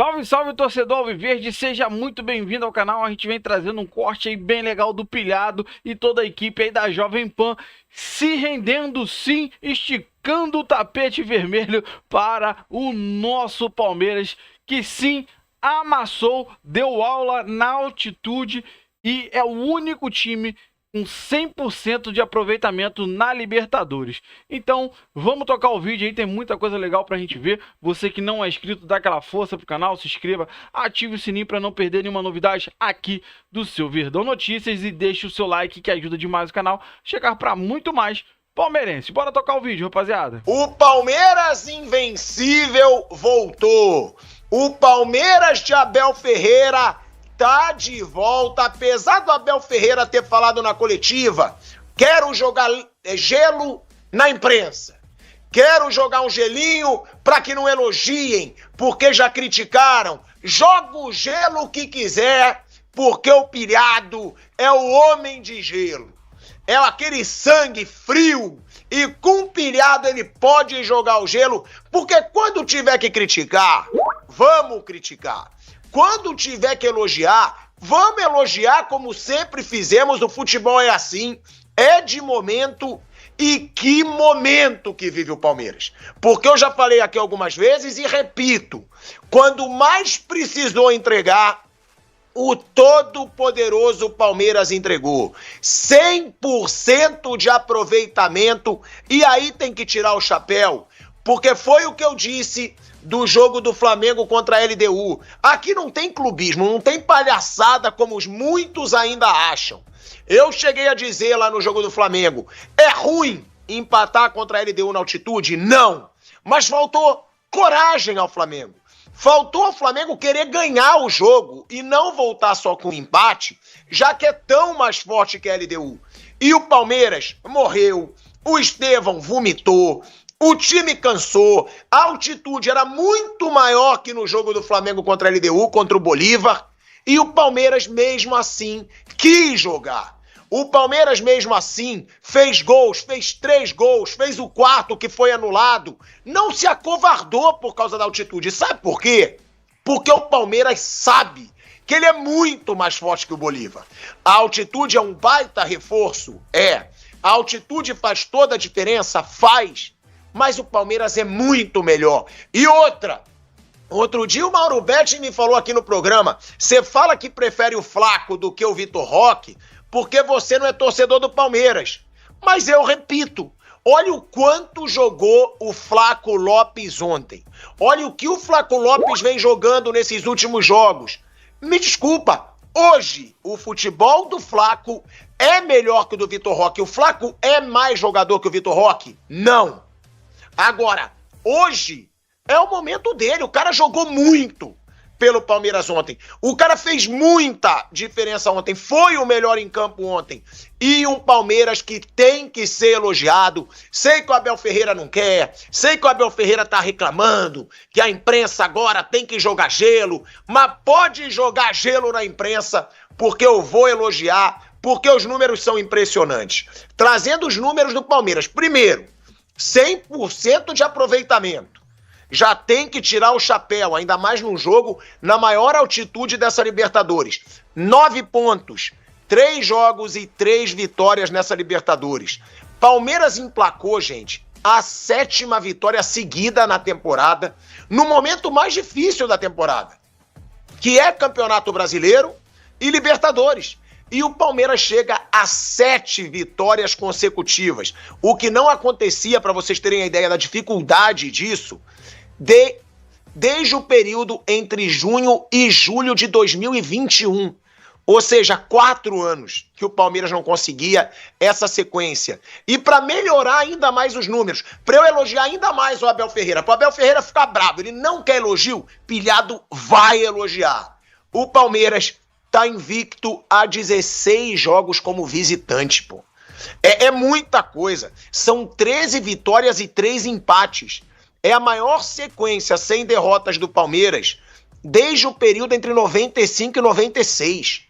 Salve, salve, torcedor alviverde, seja muito bem-vindo ao canal. A gente vem trazendo um corte aí bem legal do Pilhado e toda a equipe aí da Jovem Pan se rendendo sim, esticando o tapete vermelho para o nosso Palmeiras, que sim, amassou, deu aula na altitude e é o único time com 100% de aproveitamento na Libertadores. Então, vamos tocar o vídeo aí, tem muita coisa legal pra gente ver. Você que não é inscrito, dá aquela força pro canal, se inscreva, ative o sininho pra não perder nenhuma novidade aqui do seu Verdão Notícias e deixe o seu like que ajuda demais o canal a chegar pra muito mais palmeirense. Bora tocar o vídeo, rapaziada. O Palmeiras invencível voltou. O Palmeiras de Abel Ferreira tá de volta, apesar do Abel Ferreira ter falado na coletiva: quero jogar gelo na imprensa, quero jogar um gelinho para que não elogiem, porque já criticaram. Joga o gelo que quiser, porque o Pilhado é o homem de gelo, é aquele sangue frio, e com o Pilhado ele pode jogar o gelo, porque quando tiver que criticar, vamos criticar. Quando tiver que elogiar, vamos elogiar como sempre fizemos. O futebol é assim, é de momento. E que momento que vive o Palmeiras. Porque eu já falei aqui algumas vezes e repito, quando mais precisou entregar, o todo-poderoso Palmeiras entregou. 100% de aproveitamento, e aí tem que tirar o chapéu, porque foi o que eu disse do jogo do Flamengo contra a LDU. Aqui não tem clubismo, não tem palhaçada como muitos ainda acham. Eu cheguei a dizer lá no jogo do Flamengo, é ruim empatar contra a LDU na altitude? Não. Mas faltou coragem ao Flamengo. Faltou ao Flamengo querer ganhar o jogo e não voltar só com empate, já que é tão mais forte que a LDU. E o Palmeiras morreu, o Estevão vomitou, o time cansou, a altitude era muito maior que no jogo do Flamengo contra a LDU, contra o Bolívar, e o Palmeiras mesmo assim quis jogar. O Palmeiras mesmo assim fez gols, fez 3 gols, fez o 4º que foi anulado, não se acovardou por causa da altitude. Sabe por quê? Porque o Palmeiras sabe que ele é muito mais forte que o Bolívar. A altitude é um baita reforço? É. A altitude faz toda a diferença? Faz. Mas o Palmeiras é muito melhor. E outro dia o Mauro Betti me falou aqui no programa, você fala que prefere o Flaco do que o Vitor Roque, porque você não é torcedor do Palmeiras. Mas eu repito, olha o quanto jogou o Flaco Lopes ontem. Olha o que o Flaco Lopes vem jogando nesses últimos jogos. Me desculpa, hoje o futebol do Flaco é melhor que o do Vitor Roque. O Flaco é mais jogador que o Vitor Roque? Não. Agora, hoje é o momento dele. O cara jogou muito pelo Palmeiras ontem. O cara fez muita diferença ontem. Foi o melhor em campo ontem. E um Palmeiras que tem que ser elogiado. Sei que o Abel Ferreira não quer. Sei que o Abel Ferreira tá reclamando que a imprensa agora tem que jogar gelo. Mas pode jogar gelo na imprensa, porque eu vou elogiar, porque os números são impressionantes. Trazendo os números do Palmeiras. Primeiro, 100% de aproveitamento. Já tem que tirar o chapéu, ainda mais num jogo na maior altitude dessa Libertadores. 9 pontos, 3 jogos e 3 vitórias nessa Libertadores. Palmeiras emplacou, gente, a 7ª vitória seguida na temporada, no momento mais difícil da temporada, que é Campeonato Brasileiro e Libertadores. E o Palmeiras chega a 7 vitórias consecutivas, o que não acontecia, para vocês terem a ideia da dificuldade disso, desde o período entre junho e julho de 2021. Ou seja, 4 anos que o Palmeiras não conseguia essa sequência. E para melhorar ainda mais os números, para eu elogiar ainda mais o Abel Ferreira, para o Abel Ferreira ficar bravo, ele não quer elogio, Pilhado vai elogiar. O Palmeiras tá invicto a 16 jogos como visitante, pô. É muita coisa. São 13 vitórias e 3 empates. É a maior sequência sem derrotas do Palmeiras desde o período entre 95 e 96,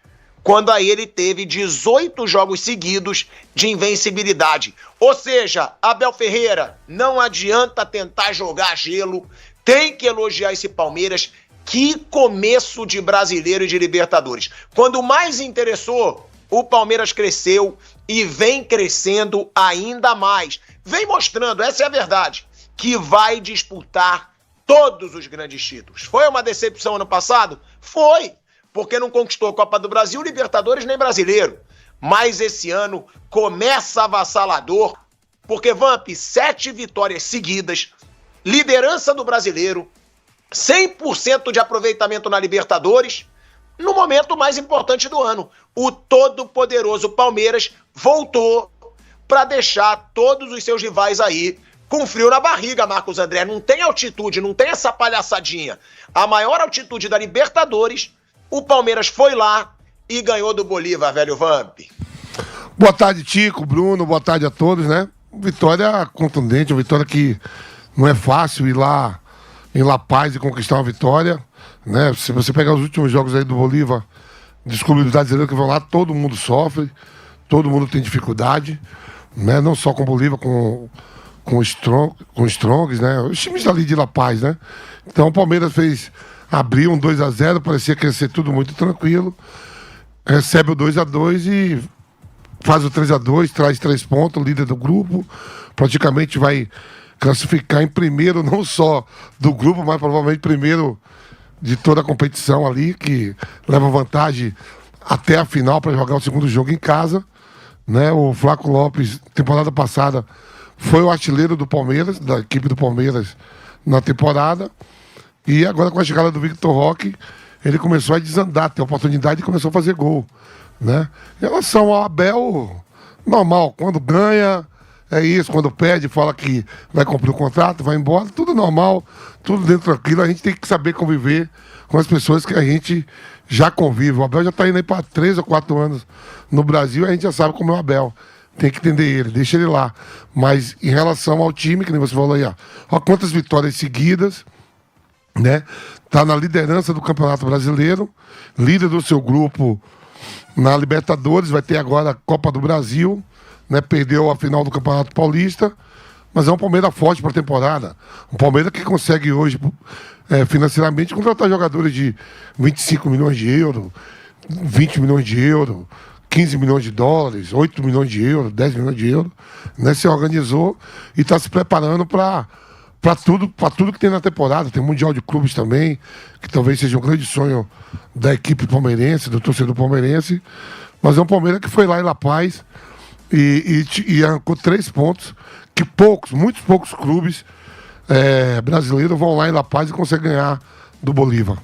quando aí ele teve 18 jogos seguidos de invencibilidade. Ou seja, Abel Ferreira, não adianta tentar jogar gelo, tem que elogiar esse Palmeiras, Que começo de Brasileiro e de Libertadores. Quando mais interessou, o Palmeiras cresceu e vem crescendo ainda mais. Vem mostrando, essa é a verdade, que vai disputar todos os grandes títulos. Foi uma decepção ano passado? Foi, porque não conquistou a Copa do Brasil, Libertadores nem Brasileiro. Mas esse ano começa avassalador, porque Vamp, 7 vitórias seguidas, liderança do Brasileiro, 100% de aproveitamento na Libertadores, no momento mais importante do ano. O todo-poderoso Palmeiras voltou para deixar todos os seus rivais aí com frio na barriga, Marcos André. Não tem altitude, não tem essa palhaçadinha. A maior altitude da Libertadores, o Palmeiras foi lá e ganhou do Bolívar, velho Vamp. Boa tarde, Tico, Bruno, boa tarde a todos, né? Vitória contundente, uma vitória que não é fácil ir lá em La Paz e conquistar uma vitória, né? Se você pegar os últimos jogos aí do Bolívar, dos clubes brasileiros que vão lá, todo mundo sofre, todo mundo tem dificuldade, né? Não só com o Bolívar, com o Strongs, né? Os times ali de La Paz, né? Então o Palmeiras abriu um 2-0, parecia que ia ser tudo muito tranquilo, recebe o 2-2 e faz o 3-2, traz 3 pontos, líder do grupo, praticamente vai classificar em primeiro, não só do grupo, mas provavelmente primeiro de toda a competição ali, que leva vantagem até a final para jogar o segundo jogo em casa, né? O Flaco Lopes, temporada passada, foi o artilheiro do Palmeiras, da equipe do Palmeiras na temporada, e agora com a chegada do Victor Roque, ele começou a desandar, ter oportunidade e começou a fazer gol, né? Em relação ao Abel, normal, quando ganha, é isso, quando perde, fala que vai cumprir o contrato, vai embora, tudo normal, tudo dentro daquilo. A gente tem que saber conviver com as pessoas que a gente já convive. O Abel já está indo aí para 3 ou 4 anos no Brasil, a gente já sabe como é o Abel. Tem que entender ele, deixa ele lá. Mas em relação ao time, que nem você falou aí, ó quantas vitórias seguidas, né? Tá na liderança do Campeonato Brasileiro, líder do seu grupo na Libertadores, vai ter agora a Copa do Brasil, né? Perdeu a final do Campeonato Paulista, mas é um Palmeiras forte para a temporada. Um Palmeiras que consegue hoje, financeiramente, contratar jogadores de 25 milhões de euros, 20 milhões de euros, 15 milhões de dólares, 8 milhões de euros, 10 milhões de euros, né? Se organizou e está se preparando para tudo que tem na temporada. Tem Mundial de Clubes também, que talvez seja um grande sonho da equipe palmeirense, do torcedor palmeirense. Mas é um Palmeiras que foi lá em La Paz e arrancou 3 pontos, que muitos poucos clubes brasileiros vão lá em La Paz e conseguem ganhar do Bolívar.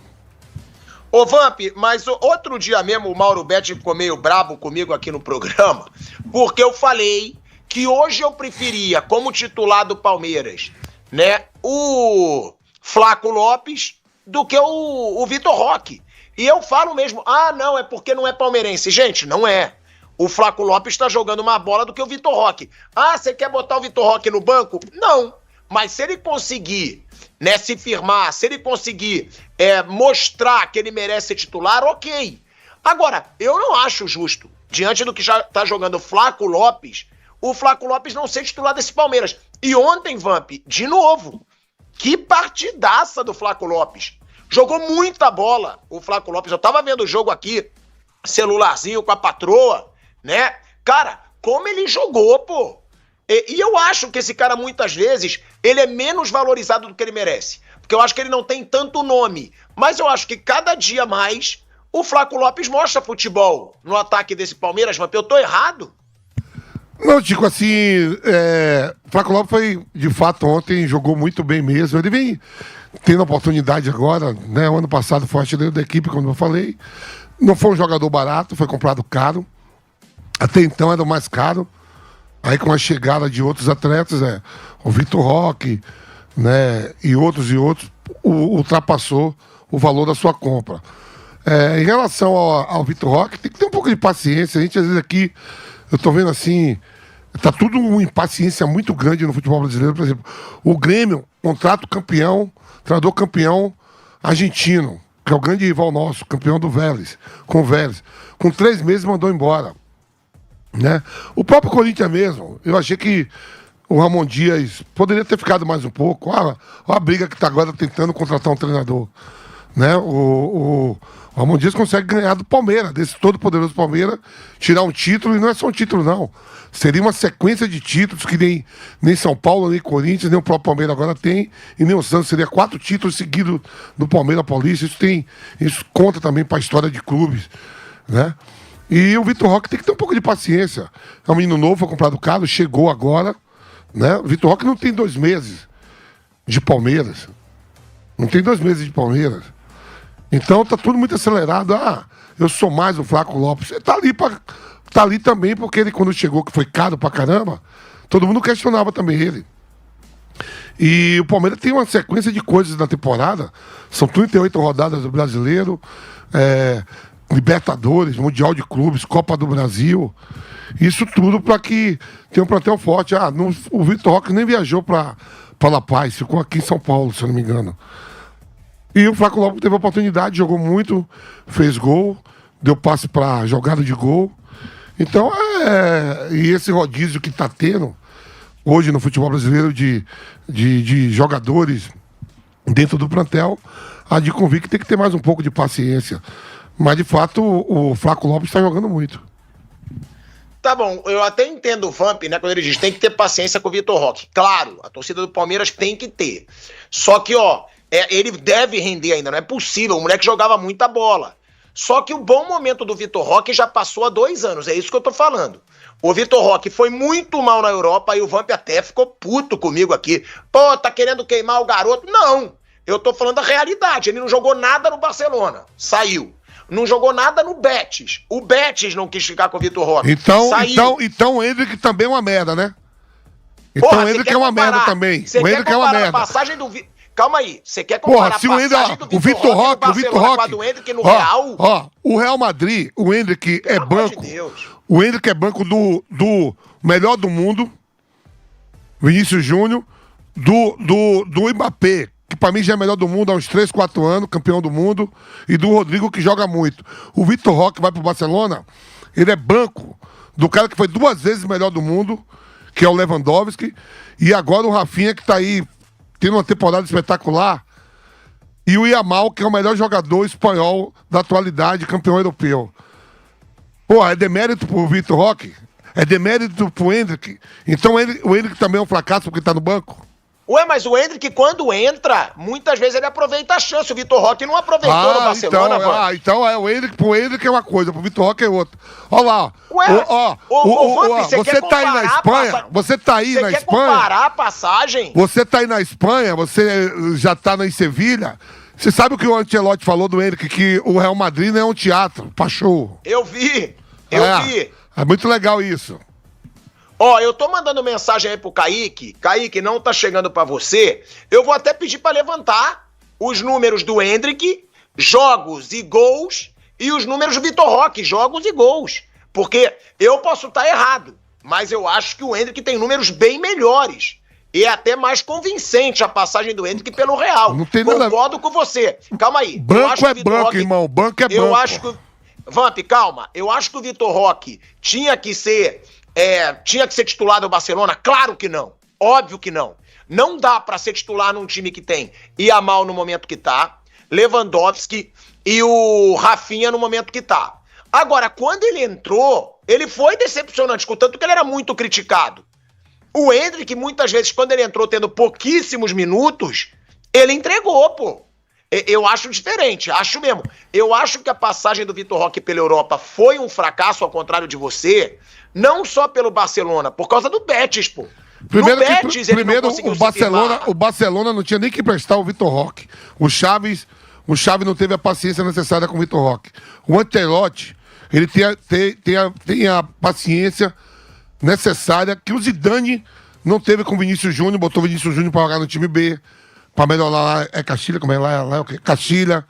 Ô Vamp, mas outro dia mesmo o Mauro Betti ficou meio brabo comigo aqui no programa, porque eu falei que hoje eu preferia, como titular do Palmeiras, né, o Flaco Lopes do que o Vitor Roque. E eu falo mesmo, não, é porque não é palmeirense. Gente, não é. O Flaco Lopes está jogando mais bola do que o Vitor Roque. Você quer botar o Vitor Roque no banco? Não. Mas se ele conseguir, né, se firmar, se ele conseguir mostrar que ele merece ser titular, ok. Agora, eu não acho justo, diante do que já está jogando o Flaco Lopes não ser titular desse Palmeiras. E ontem, Vamp, de novo, que partidaça do Flaco Lopes. Jogou muita bola o Flaco Lopes. Eu tava vendo o jogo aqui, celularzinho com a patroa, né? Cara, como ele jogou, pô. E eu acho que esse cara, muitas vezes, ele é menos valorizado do que ele merece. Porque eu acho que ele não tem tanto nome. Mas eu acho que cada dia mais o Flaco Lopes mostra futebol no ataque desse Palmeiras. Mas eu tô errado? Não, Tico, assim, Flaco Lopes foi, de fato, ontem jogou muito bem mesmo. Ele vem tendo oportunidade agora, né? O ano passado foi artilheiro da equipe, como eu falei. Não foi um jogador barato, foi comprado caro. Até então era o mais caro. Aí com a chegada de outros atletas, o Vitor Roque, né, e outros, ultrapassou o valor da sua compra. Em relação ao Vitor Roque, tem que ter um pouco de paciência. A gente, às vezes, aqui, eu tô vendo assim, tá tudo uma impaciência muito grande no futebol brasileiro. Por exemplo, o Grêmio contrata o campeão, treinador campeão argentino, que é o grande rival nosso, campeão do Vélez, com o Vélez. Com 3 meses mandou embora. Né? O próprio Corinthians mesmo, eu achei que o Ramon Dias poderia ter ficado mais um pouco. Olha a briga que está agora tentando contratar um treinador. né? O Ramon Dias consegue ganhar do Palmeiras, desse todo poderoso Palmeiras, tirar um título, e não é só um título, não. Seria uma sequência de títulos que nem São Paulo, nem Corinthians, nem o próprio Palmeiras agora tem, e nem o Santos. Seria 4 títulos seguidos do Palmeiras Paulista. Isso conta também para a história de clubes, né? E o Vitor Roque tem que ter um pouco de paciência. É um menino novo, foi comprado caro, chegou agora, né? O Vitor Roque não tem 2 meses de Palmeiras. Não tem 2 meses de Palmeiras. Então tá tudo muito acelerado. Eu sou mais o Flaco Lopes. Ele tá ali também porque ele, quando chegou, que foi caro pra caramba, todo mundo questionava também ele. E o Palmeiras tem uma sequência de coisas na temporada. São 38 rodadas do Brasileiro, Libertadores, Mundial de Clubes, Copa do Brasil. Isso tudo para que tenha um plantel forte. O Vitor Roque nem viajou para La Paz, ficou aqui em São Paulo, se eu não me engano. E o Flaco Lopes teve a oportunidade, jogou muito, fez gol, deu passe para jogada de gol. Então, e esse rodízio que está tendo hoje no futebol brasileiro de jogadores dentro do plantel, há de convir que tem que ter mais um pouco de paciência. Mas, de fato, o Flaco Lopes está jogando muito. Tá bom, eu até entendo o Vamp, né, quando ele diz tem que ter paciência com o Vitor Roque. Claro, a torcida do Palmeiras tem que ter. Só que, ele deve render ainda, não é possível. O moleque jogava muita bola. Só que o bom momento do Vitor Roque já passou há 2 anos, é isso que eu tô falando. O Vitor Roque foi muito mal na Europa e o Vamp até ficou puto comigo aqui. Pô, tá querendo queimar o garoto? Não, eu tô falando a realidade. Ele não jogou nada no Barcelona, saiu. Não jogou nada no Betis. O Betis não quis ficar com o Vitor Roque. Então o Endrick também é uma merda, né? Então o Endrick é uma merda também. Você quer comparar a passagem do... Calma aí, você quer comparar a passagem do Vitor Roque no Barcelona com a do Endrick no Real? O Real Madrid, o Endrick é banco. O Endrick é banco do melhor do mundo, Vinícius Júnior, do Mbappé, que pra mim já é melhor do mundo há uns 3, 4 anos, campeão do mundo, e do Rodrigo, que joga muito. O Vitor Roque vai pro Barcelona, ele é banco do cara que foi 2 vezes melhor do mundo, que é o Lewandowski, e agora o Rafinha, que tá aí tendo uma temporada espetacular, e o Yamal, que é o melhor jogador espanhol da atualidade, campeão europeu. É demérito pro Vitor Roque? É demérito pro Endrick? Então o Endrick também é um fracasso porque tá no banco? Mas o Endrick, quando entra, muitas vezes ele aproveita a chance. O Vitor Roque não aproveitou no Barcelona, o Endrick é uma coisa, pro Vitor Roque é outra. Olha lá, você tá aí na Espanha, você tá aí na Espanha. Você quer comparar a passagem? Você tá aí na Espanha, você já tá em Sevilha. Você sabe o que o Ancelotti falou do Endrick, que o Real Madrid não é um teatro, pachou. Eu vi. É muito legal isso. Eu tô mandando mensagem aí pro Kaique. Kaique, não tá chegando pra você. Eu vou até pedir pra levantar os números do Endrick, jogos e gols, e os números do Vitor Roque, jogos e gols. Porque eu posso estar errado, mas eu acho que o Endrick tem números bem melhores. E é até mais convincente a passagem do Endrick pelo Real. Não tem Concordo com você. Calma aí. Banco é banco, irmão. Banco é banco. Eu acho que... Vamp, calma. Eu acho que o Vitor Roque tinha que ser titular do Barcelona? Claro que não. Óbvio que não. Não dá pra ser titular num time que tem Yamal no momento que tá, Lewandowski e o Rafinha no momento que tá. Agora, quando ele entrou, ele foi decepcionante, contanto que ele era muito criticado. O Endrick, muitas vezes, quando ele entrou tendo pouquíssimos minutos, ele entregou, pô. Eu acho diferente, acho mesmo. Eu acho que a passagem do Vitor Roque pela Europa foi um fracasso, ao contrário de você, não só pelo Barcelona, por causa do Betis, pô. Primeiro o Barcelona não tinha nem que emprestar o Vitor Roque. O Xavi não teve a paciência necessária com o Vitor Roque. O Ancelotti, ele tem a paciência necessária que o Zidane não teve com o Vinícius Júnior, botou o Vinícius Júnior para jogar no time B, para melhorar Castilha, como é lá, Castilha.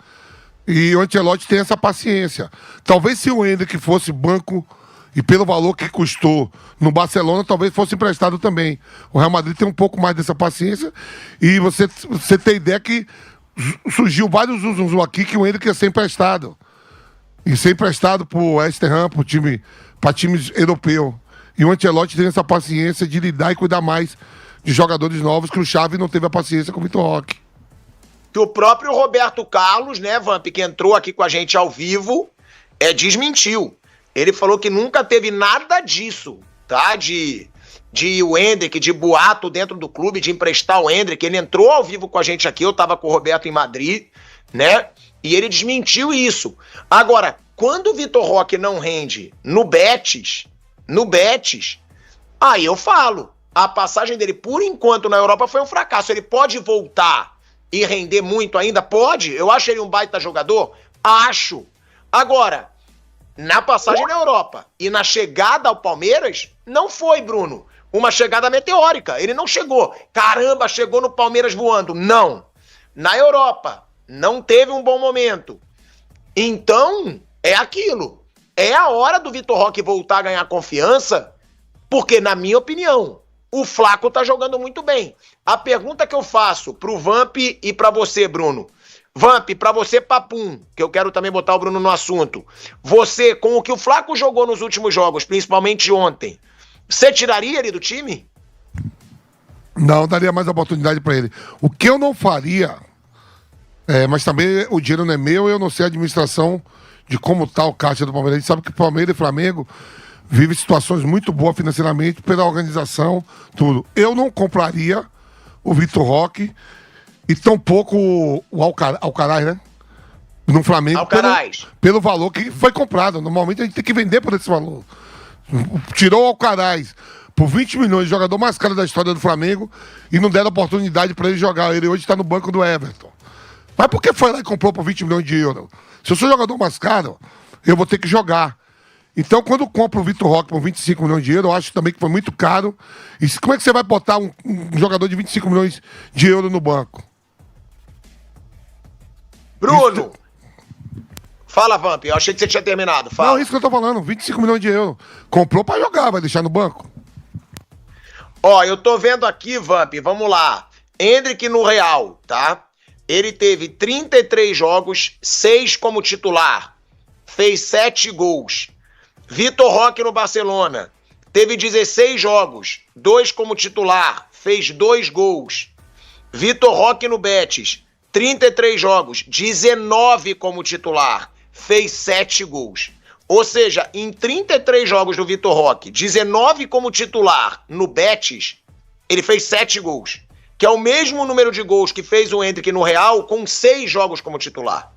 E o Ancelotti tem essa paciência. Talvez se o Endrick fosse banco e pelo valor que custou no Barcelona, talvez fosse emprestado também. O Real Madrid tem um pouco mais dessa paciência e você tem ideia que surgiu vários usos aqui que o Endrick ia ser emprestado. E ser emprestado pro West Ham, para times europeus. E o Ancelotti tem essa paciência de lidar e cuidar mais de jogadores novos que o Xavi não teve a paciência com o Vitor Roque. que o próprio Roberto Carlos, né, Vamp, que entrou aqui com a gente ao vivo, desmentiu. Ele falou que nunca teve nada disso, tá? De o Endrick, de boato dentro do clube, de emprestar o Endrick. Ele entrou ao vivo com a gente aqui, eu tava com o Roberto em Madrid, né? E ele desmentiu isso. Agora, quando o Vitor Roque não rende no Betis, aí eu falo, a passagem dele, por enquanto, na Europa foi um fracasso. Ele pode voltar e render muito ainda? Pode. Eu acho ele um baita jogador? Acho. Agora, na passagem na Europa e na chegada ao Palmeiras, não foi, Bruno, uma chegada meteórica. Ele não chegou. Caramba, chegou no Palmeiras voando. Não. Na Europa, não teve um bom momento. Então, é aquilo. É a hora do Vitor Roque voltar a ganhar confiança, porque, na minha opinião, o Flaco tá jogando muito bem. A pergunta que eu faço pro Vamp e pra você, Bruno. Vamp, pra você, Papum, que eu quero também botar o Bruno no assunto. Você, com o que o Flaco jogou nos últimos jogos, principalmente ontem, você tiraria ele do time? Não, daria mais oportunidade pra ele. O que eu não faria, mas também o dinheiro não é meu, eu não sei a administração de como tá o caixa do Palmeiras. A gente sabe que Palmeiras e Flamengo vive situações muito boas financeiramente pela organização, tudo. Eu não compraria o Vitor Roque e tampouco o Alcaraz, né? No Flamengo, pelo valor que foi comprado. Normalmente a gente tem que vender por esse valor. Tirou o Alcaraz por 20 milhões, o jogador mais caro da história do Flamengo, e não deram oportunidade para ele jogar. Ele hoje está no banco do Everton. Mas por que foi lá e comprou por 20 milhões de euros? Se eu sou jogador mais caro, eu vou ter que jogar. Então, quando compra o Vitor Roque por 25 milhões de euros, eu acho também que foi muito caro. E como é que você vai botar um jogador de 25 milhões de euros no banco? Bruno! Fala, Vamp. Eu achei que você tinha terminado. Fala. Não, isso que eu tô falando. 25 milhões de euros. Comprou pra jogar, vai deixar no banco. Ó, eu tô vendo aqui, Vamp. Vamos lá. Endrick no Real, tá? Ele teve 33 jogos, 6 como titular. Fez 7 gols. Vitor Roque no Barcelona, teve 16 jogos, 2 como titular, fez 2 gols. Vitor Roque no Betis, 33 jogos, 19 como titular, fez 7 gols. Ou seja, em 33 jogos do Vitor Roque, 19 como titular no Betis, ele fez 7 gols. Que é o mesmo número de gols que fez o Endrick no Real com 6 jogos como titular.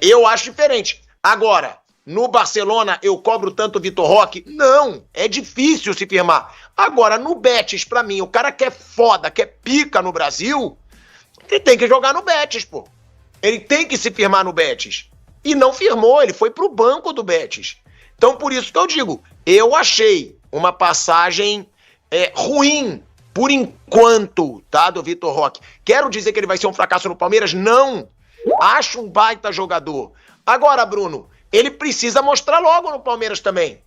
Eu acho diferente. Agora, no Barcelona, eu cobro tanto o Vitor Roque? Não, é difícil se firmar. Agora, no Betis, pra mim, o cara que é foda, que é pica no Brasil, ele tem que jogar no Betis, pô. Ele tem que se firmar no Betis. E não firmou, ele foi pro banco do Betis. Então, por isso que eu digo, eu achei uma passagem ruim, por enquanto, tá, do Vitor Roque. Quero dizer que ele vai ser um fracasso no Palmeiras? Não. Acho um baita jogador. Agora, Bruno, ele precisa mostrar logo no Palmeiras também.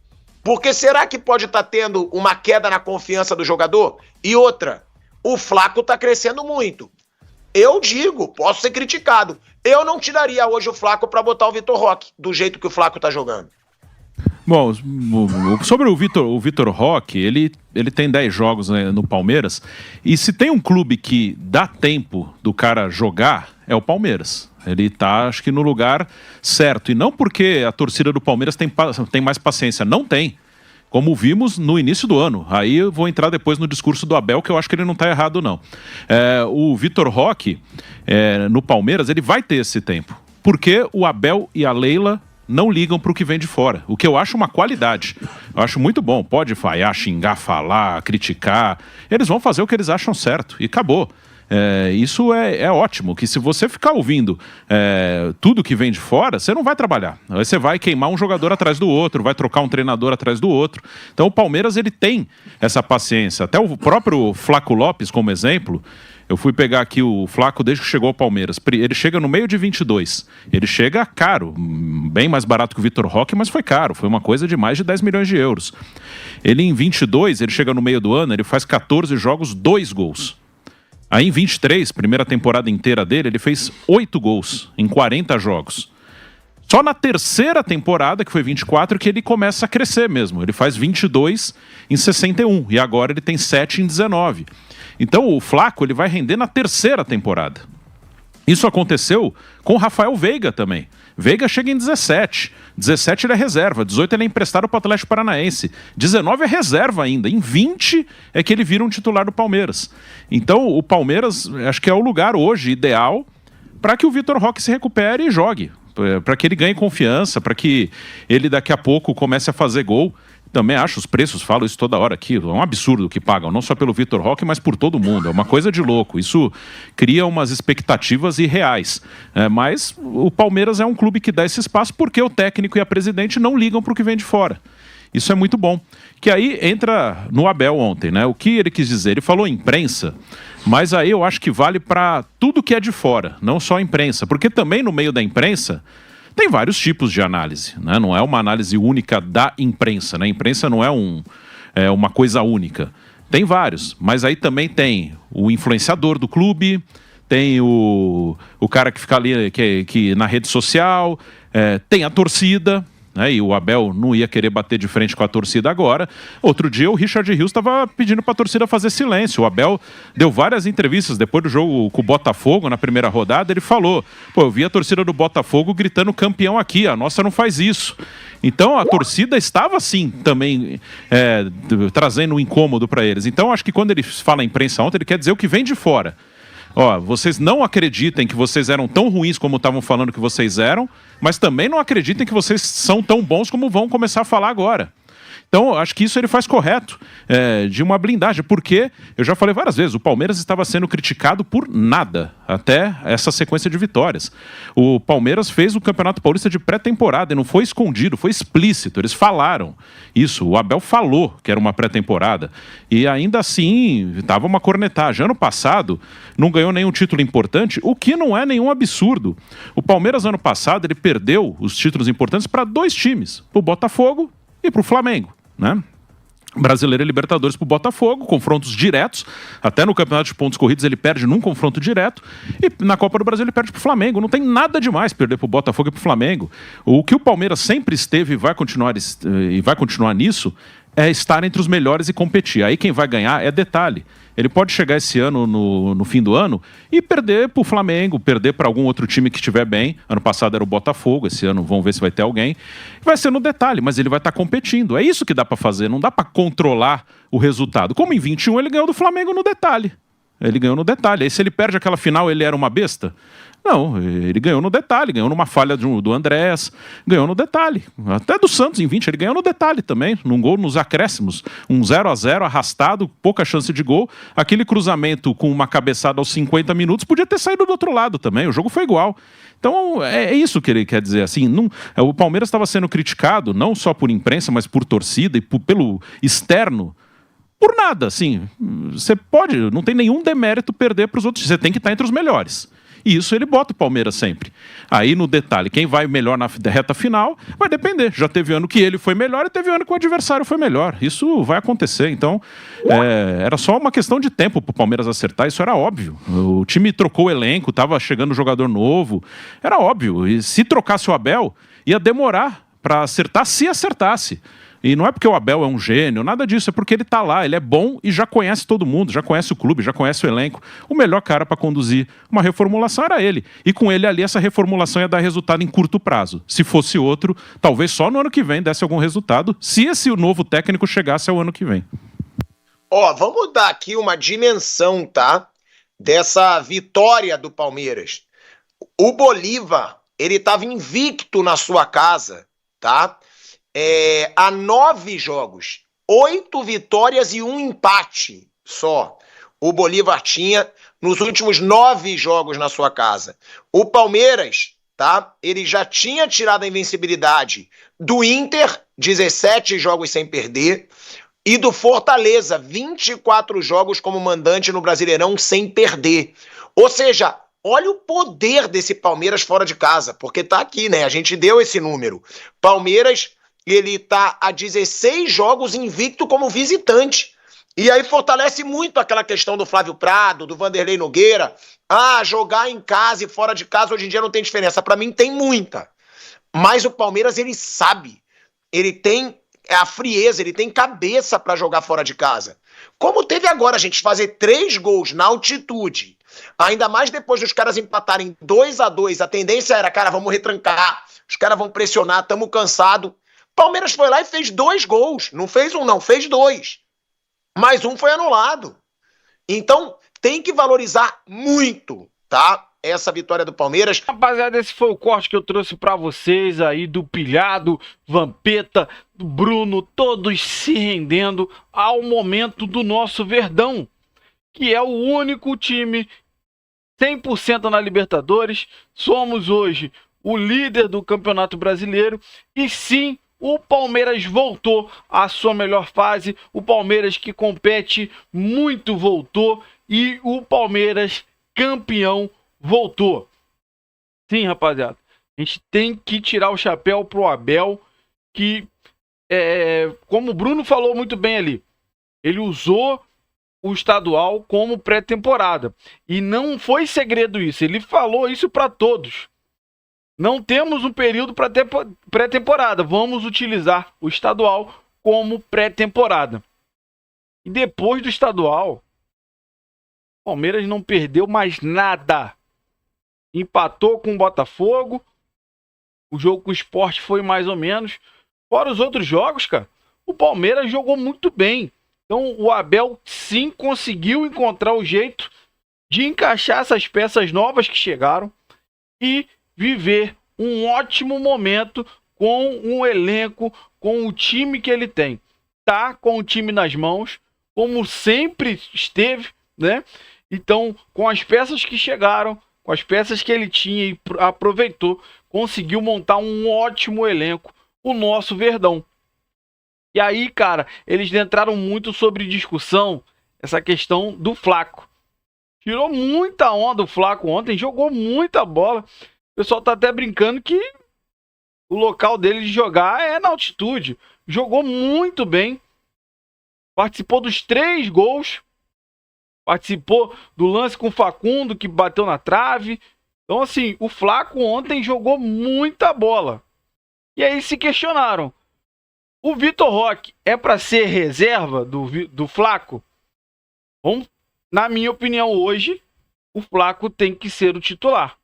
Porque será que pode estar tendo uma queda na confiança do jogador? E outra, o Flaco está crescendo muito. Eu digo, posso ser criticado, eu não tiraria hoje o Flaco para botar o Vitor Roque, do jeito que o Flaco está jogando. Bom, sobre o Vitor Roque, ele tem 10 jogos, né, no Palmeiras, e se tem um clube que dá tempo do cara jogar, é o Palmeiras. Ele tá, acho que, no lugar certo. E não porque a torcida do Palmeiras tem mais paciência. Não tem. Como vimos no início do ano. Aí eu vou entrar depois no discurso do Abel, que eu acho que ele não tá errado, não. O Vitor Roque, no Palmeiras, ele vai ter esse tempo. Porque o Abel e a Leila não ligam pro que vem de fora. O que eu acho uma qualidade. Eu acho muito bom. Pode falhar, xingar, falar, criticar. Eles vão fazer o que eles acham certo. E acabou. Isso é ótimo, que se você ficar ouvindo tudo que vem de fora, você não vai trabalhar. Aí você vai queimar um jogador atrás do outro, vai trocar um treinador atrás do outro. Então o Palmeiras, ele tem essa paciência. Até o próprio Flaco Lopes, como exemplo, eu fui pegar aqui o Flaco desde que chegou ao Palmeiras. Ele chega no meio de 22. Ele chega caro, bem mais barato que o Vitor Roque, mas foi caro. Foi uma coisa de mais de 10 milhões de euros. Ele em 22, ele chega no meio do ano, ele faz 14 jogos, 2 gols. Aí em 23, primeira temporada inteira dele, ele fez 8 gols em 40 jogos. Só na terceira temporada, que foi 24, que ele começa a crescer mesmo. Ele faz 22 em 61 e agora ele tem 7 em 19. Então o Flaco, ele vai render na terceira temporada. Isso aconteceu com o Rafael Veiga também. Veiga chega em 17. 17 ele é reserva, 18 ele é emprestado para o Atlético Paranaense, 19 é reserva ainda, em 20 é que ele vira um titular do Palmeiras. Então o Palmeiras acho que é o lugar hoje ideal para que o Vitor Roque se recupere e jogue, para que ele ganhe confiança, para que ele daqui a pouco comece a fazer gol. Também acho, os preços, falo isso toda hora aqui, é um absurdo o que pagam, não só pelo Vitor Roque, mas por todo mundo, é uma coisa de louco, isso cria umas expectativas irreais, mas o Palmeiras é um clube que dá esse espaço porque o técnico e a presidente não ligam para o que vem de fora, isso é muito bom, que aí entra no Abel ontem, né? O que ele quis dizer, ele falou imprensa, mas aí eu acho que vale para tudo que é de fora, não só a imprensa, porque também no meio da imprensa tem vários tipos de análise, né? Não é uma análise única da imprensa, né? A imprensa não é uma coisa única. Tem vários, mas aí também tem o influenciador do clube, tem o cara que fica ali que na rede social, tem a torcida, né? E o Abel não ia querer bater de frente com a torcida agora. Outro dia o Richard Rios estava pedindo para a torcida fazer silêncio. O Abel deu várias entrevistas depois do jogo com o Botafogo na primeira rodada. Ele falou, eu vi a torcida do Botafogo gritando campeão aqui, a nossa não faz isso. Então a torcida estava assim também trazendo um incômodo para eles. Então acho que quando ele fala imprensa ontem, ele quer dizer o que vem de fora. Vocês não acreditem que vocês eram tão ruins como estavam falando que vocês eram, mas também não acreditem que vocês são tão bons como vão começar a falar agora. Então, acho que isso ele faz correto, de uma blindagem, porque, eu já falei várias vezes, o Palmeiras estava sendo criticado por nada, até essa sequência de vitórias. O Palmeiras fez o Campeonato Paulista de pré-temporada, e não foi escondido, foi explícito, eles falaram isso, o Abel falou que era uma pré-temporada, e ainda assim, estava uma cornetagem. Ano passado, não ganhou nenhum título importante, o que não é nenhum absurdo. O Palmeiras, ano passado, ele perdeu os títulos importantes para 2 times, para o Botafogo e para o Flamengo. Né? Brasileiro e Libertadores para o Botafogo, confrontos diretos, até no Campeonato de Pontos Corridos ele perde num confronto direto, e na Copa do Brasil ele perde para o Flamengo. Não tem nada demais perder para o Botafogo e para o Flamengo. O que o Palmeiras sempre esteve e vai continuar nisso é estar entre os melhores e competir. Aí quem vai ganhar é detalhe. Ele pode chegar esse ano, no fim do ano, e perder para o Flamengo, perder para algum outro time que estiver bem. Ano passado era o Botafogo, esse ano vamos ver se vai ter alguém. Vai ser no detalhe, mas ele vai estar competindo. É isso que dá para fazer, não dá para controlar o resultado. Como em 21 ele ganhou do Flamengo no detalhe. Ele ganhou no detalhe. Aí se ele perde aquela final, ele era uma besta? Não, ele ganhou no detalhe, ganhou numa falha do Andrés, ganhou no detalhe. Até do Santos em 20, ele ganhou no detalhe também, num gol nos acréscimos. 0-0 arrastado, pouca chance de gol. Aquele cruzamento com uma cabeçada aos 50 minutos podia ter saído do outro lado também, o jogo foi igual. Então é isso que ele quer dizer. Assim, o Palmeiras estava sendo criticado, não só por imprensa, mas por torcida e pelo externo. Por nada, assim, você não tem nenhum demérito perder para os outros, você tem que estar entre os melhores. E isso ele bota o Palmeiras sempre. Aí no detalhe, quem vai melhor na reta final vai depender. Já teve ano que ele foi melhor e teve ano que o adversário foi melhor. Isso vai acontecer. Então, era só uma questão de tempo para o Palmeiras acertar, isso era óbvio. O time trocou o elenco, estava chegando um jogador novo, era óbvio. E se trocasse o Abel, ia demorar para acertar, se acertasse. E não é porque o Abel é um gênio, nada disso, é porque ele tá lá, ele é bom e já conhece todo mundo, já conhece o clube, já conhece o elenco. O melhor cara para conduzir uma reformulação era ele. E com ele ali, essa reformulação ia dar resultado em curto prazo. Se fosse outro, talvez só no ano que vem desse algum resultado, se esse novo técnico chegasse ao ano que vem. Vamos dar aqui uma dimensão, tá? Dessa vitória do Palmeiras. O Bolívar, ele estava invicto na sua casa, tá? Há 9 jogos, 8 vitórias e 1 empate só. O Bolívar tinha nos últimos 9 jogos na sua casa. O Palmeiras, tá? Ele já tinha tirado a invencibilidade do Inter, 17 jogos sem perder, e do Fortaleza, 24 jogos como mandante no Brasileirão sem perder. Ou seja, olha o poder desse Palmeiras fora de casa, porque tá aqui, né? A gente deu esse número. Palmeiras, ele tá a 16 jogos invicto como visitante. E aí fortalece muito aquela questão do Flávio Prado, do Vanderlei Nogueira. Jogar em casa e fora de casa hoje em dia não tem diferença. Para mim tem muita. Mas o Palmeiras, ele sabe. Ele tem a frieza, ele tem cabeça para jogar fora de casa. Como teve agora a gente fazer 3 gols na altitude, Ainda mais depois dos caras empatarem 2-2, a tendência era, cara, vamos retrancar, os caras vão pressionar, tamo cansado. Palmeiras foi lá e fez 2 gols, não fez um não, fez 2. Mais um foi anulado. Então, tem que valorizar muito, tá? Essa vitória do Palmeiras. Rapaziada, esse foi o corte que eu trouxe pra vocês aí do Pilhado, Vampeta, do Bruno, todos se rendendo ao momento do nosso Verdão, que é o único time 100% na Libertadores. Somos hoje o líder do Campeonato Brasileiro e sim, o Palmeiras voltou à sua melhor fase, o Palmeiras que compete muito voltou e o Palmeiras campeão voltou. Sim, rapaziada, a gente tem que tirar o chapéu pro Abel, que, como o Bruno falou muito bem ali, ele usou o estadual como pré-temporada. E não foi segredo isso, ele falou isso para todos. Não temos um período para pré-temporada, vamos utilizar o estadual como pré-temporada. E depois do estadual, o Palmeiras não perdeu mais nada. Empatou com o Botafogo. O jogo com o Sport foi mais ou menos. Fora os outros jogos, cara, o Palmeiras jogou muito bem. Então o Abel sim conseguiu encontrar o jeito de encaixar essas peças novas que chegaram e viver um ótimo momento com um elenco, com o time que ele tem. Tá com o time nas mãos, como sempre esteve, né? Então, com as peças que chegaram, com as peças que ele tinha e aproveitou, conseguiu montar um ótimo elenco, o nosso Verdão. E aí, cara, eles entraram muito sobre discussão, essa questão do Flaco. Tirou muita onda o Flaco ontem, jogou muita bola. O pessoal tá até brincando que o local dele de jogar é na altitude. Jogou muito bem. Participou dos 3 gols. Participou do lance com o Facundo, que bateu na trave. Então, assim, o Flaco ontem jogou muita bola. E aí se questionaram. O Vitor Roque é para ser reserva do Flaco? Bom, na minha opinião, hoje, o Flaco tem que ser o titular.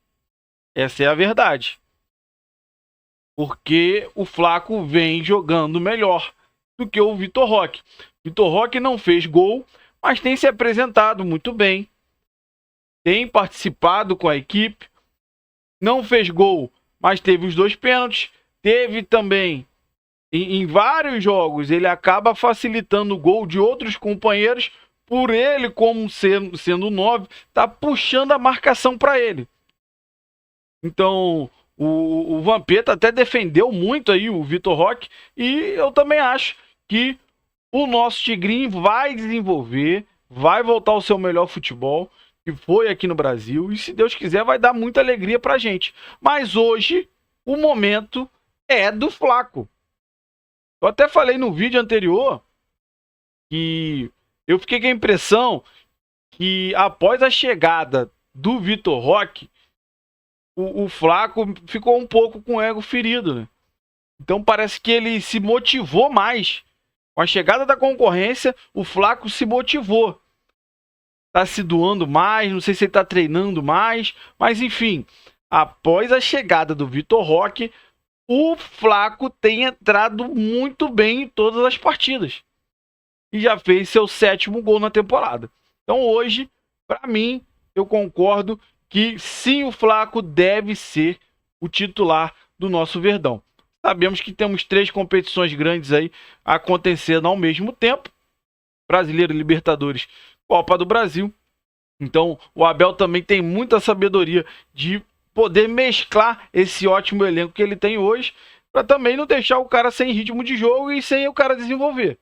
Essa é a verdade. Porque o Flaco vem jogando melhor do que o Vitor Roque. Vitor Roque não fez gol, mas tem se apresentado muito bem. Tem participado com a equipe. Não fez gol, mas teve os 2 pênaltis. Teve também, em vários jogos, ele acaba facilitando o gol de outros companheiros. Por ele, como sendo 9, tá puxando a marcação para ele. Então, o Vampeta até defendeu muito aí o Vitor Roque. E eu também acho que o nosso Tigrinho vai desenvolver, vai voltar ao seu melhor futebol, que foi aqui no Brasil. E se Deus quiser, vai dar muita alegria pra gente. Mas hoje, o momento é do Flaco. Eu até falei no vídeo anterior que eu fiquei com a impressão que após a chegada do Vitor Roque, o Flaco ficou um pouco com o ego ferido, né? Então parece que ele se motivou mais. Com a chegada da concorrência, o Flaco se motivou. Tá se doando mais, não sei se ele tá treinando mais, mas enfim, após a chegada do Vitor Roque, o Flaco tem entrado muito bem em todas as partidas. E já fez seu 7º gol na temporada. Então hoje, para mim, eu concordo que sim, o Flaco deve ser o titular do nosso Verdão. Sabemos que temos 3 competições grandes aí acontecendo ao mesmo tempo. Brasileiro, Libertadores, Copa do Brasil. Então o Abel também tem muita sabedoria de poder mesclar esse ótimo elenco que ele tem hoje, para também não deixar o cara sem ritmo de jogo e sem o cara desenvolver.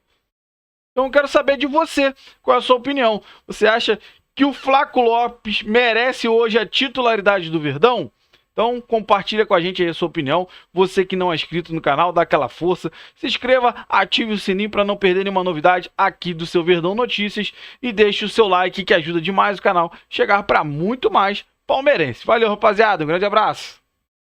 Então eu quero saber de você, qual é a sua opinião? Você acha que o Flaco Lopes merece hoje a titularidade do Verdão? Então compartilha com a gente aí a sua opinião. Você que não é inscrito no canal, dá aquela força. Se inscreva, ative o sininho para não perder nenhuma novidade aqui do seu Verdão Notícias. E deixe o seu like que ajuda demais o canal a chegar para muito mais palmeirense. Valeu, rapaziada. Um grande abraço.